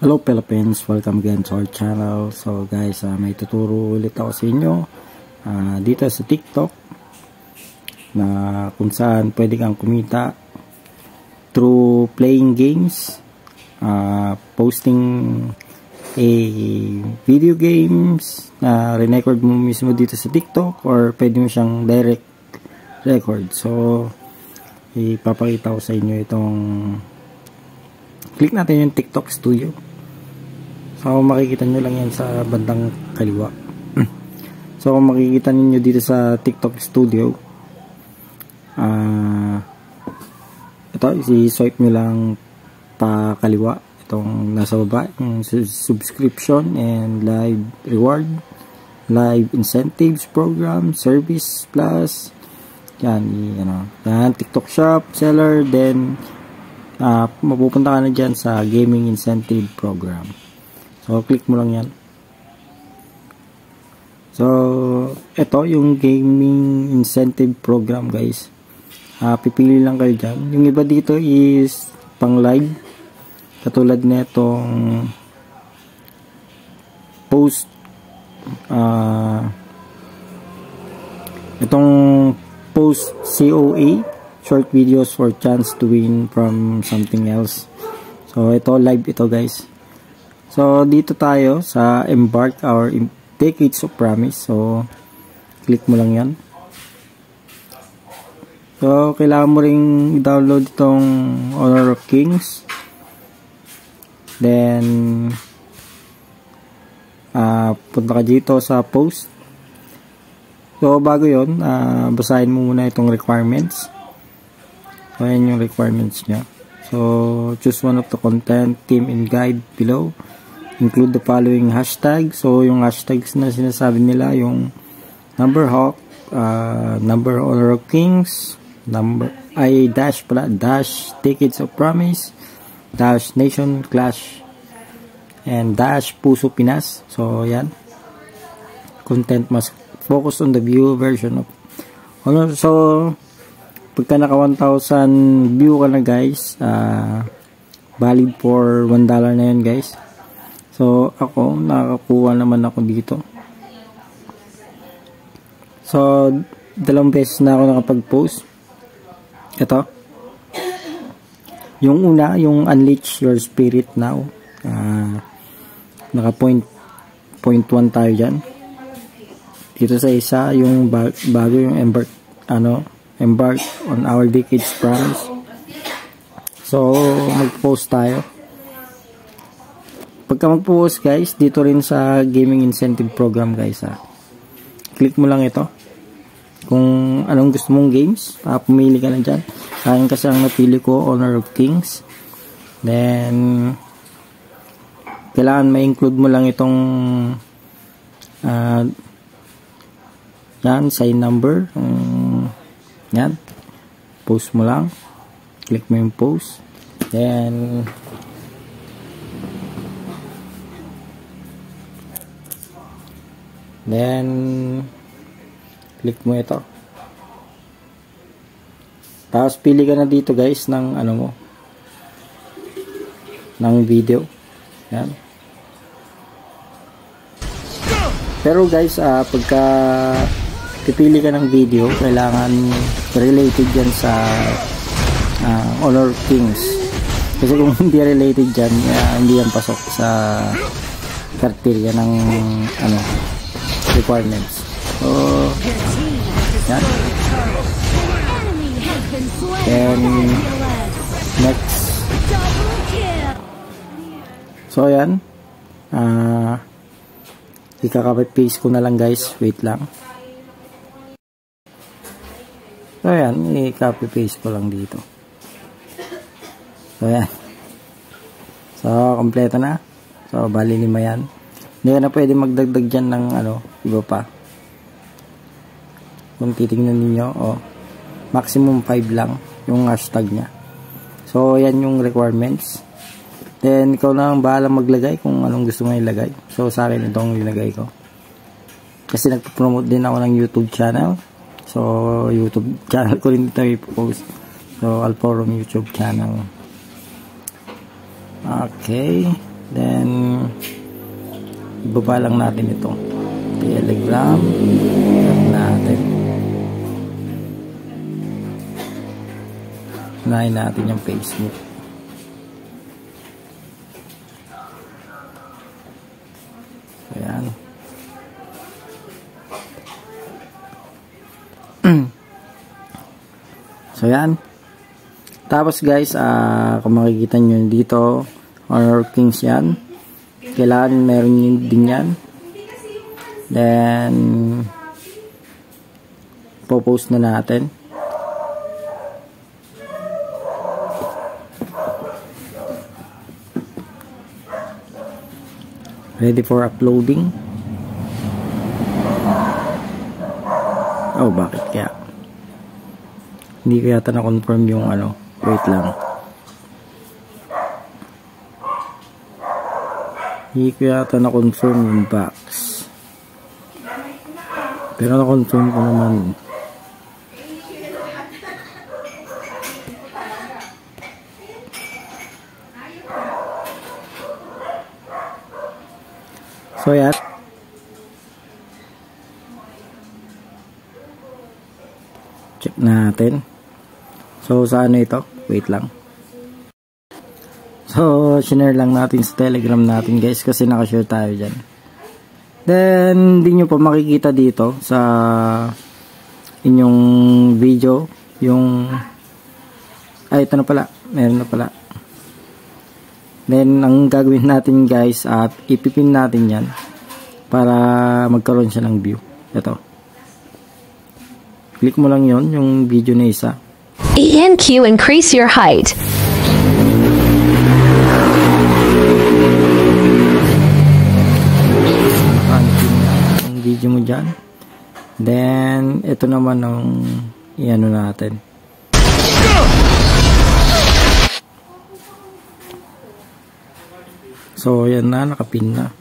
Hello Philippines, welcome again to our channel. So guys, may tuturo ulit ako sa inyo dito sa TikTok na kung saan pwede kang kumita through playing games, posting a video games na re-record mo mismo dito sa TikTok, or pwede mo siyang direct record. So ipapakita ko sa inyo itong, click natin yung TikTok Studio. So makikita nyo lang yan sa bandang kaliwa. So makikita niyo dito sa TikTok Studio, ito, i-swipe nyo lang pa kaliwa itong nasa baba, yung subscription and live reward, live incentives program, service plus, yan, yan, TikTok shop, seller, then mapupunta ka na dyan sa gaming incentive program. So click mo lang yan. So ito yung gaming incentive program guys. Pipili lang kayo dyan. Yung iba dito is pang live, katulad netong post, itong post COA, short videos for chance to win from something else. So ito live ito guys. So dito tayo sa Embark Our Decades of Promise. So click mo lang yan. So kailangan mo ring i-download itong Honor of Kings. Then punta ka dito sa post. So bago yun, basahin mo muna itong requirements. So ayan yung requirements nya. So choose one of the content, theme and guide below. Include the following hashtag. So yung hashtags na sinasabi nila, yung number hawk, number honor of kings, number dash decades of promise, dash nation clash, and dash puso Pinas. So yan, content must focus on the view version of honor. So pagka naka 1,000 view ka na guys, valid for $1 na yun guys. So ako, nakakuha naman ako dito. So 2 beses na ako nakapag-post. Ito, yung una, yung Unleash Your Spirit Now, naka 0.1 tayo dyan. Dito sa isa, yung bago, yung Embark on Our Decades Promise. So mag-post tayo. Pagka mag-post guys, dito rin sa gaming incentive program guys, click mo lang ito kung anong gusto mong games, pumili ka na dyan. Akin kasi ang napili ko, Honor of Kings. Then kailangan ma-include mo lang itong yan, sign number, yan, post mo lang, click mo yung post, then click mo ito, tapos pili ka na dito guys ng ng video, yan. Pero guys, pagka pipili ka ng video, kailangan related yan sa Honor Kings, kasi kung hindi related dyan, hindi yan pasok sa criteria ng requirements. So yan. Then next, so yan, ikaka-paste ko na lang guys, wait lang. So yan, i-copy paste ko lang dito. So yan, so kompleto na. So bali 5 yan. Hindi ka na pwede magdagdag dyan ng iba pa. Kung titignan ninyo, maximum 5 lang yung hashtag nya. So yan yung requirements. Then ikaw na ang bahala maglagay kung anong gusto mo ilagay. So sa akin itong ilagay ko, kasi nagpo-promote din ako ng YouTube channel. So YouTube channel ko rin ito i-post. So Alforum YouTube channel. Okay. Then ibaba lang natin ito Telegram natin. Unahin natin yung Facebook. Ayan. So yan. Tapos guys, kung makikita nyo dito, Honor Kings yan. Kailangan meron din yan. Then popost na natin. Ready for uploading. Oh, bakit kaya? Hindi ko yata na-confirm yung ano. Wait lang. Hindi ko yata na-confirm yung box. Pero na-confirm ko naman. So yan. Check natin. So sa ano ito? Wait lang. So share lang natin sa Telegram natin guys kasi nakashare tayo dyan. Then hindi nyo pa makikita dito sa inyong video yung ito na pala. Meron na pala. Then ang gagawin natin guys at ipipin natin yan para magkaroon siya ng view. Ito. Click mo lang yon yung video na isa. ENQ, increase your height. Ang video mo dyan. Then ito naman ang iano natin. So yan na, nakapin na.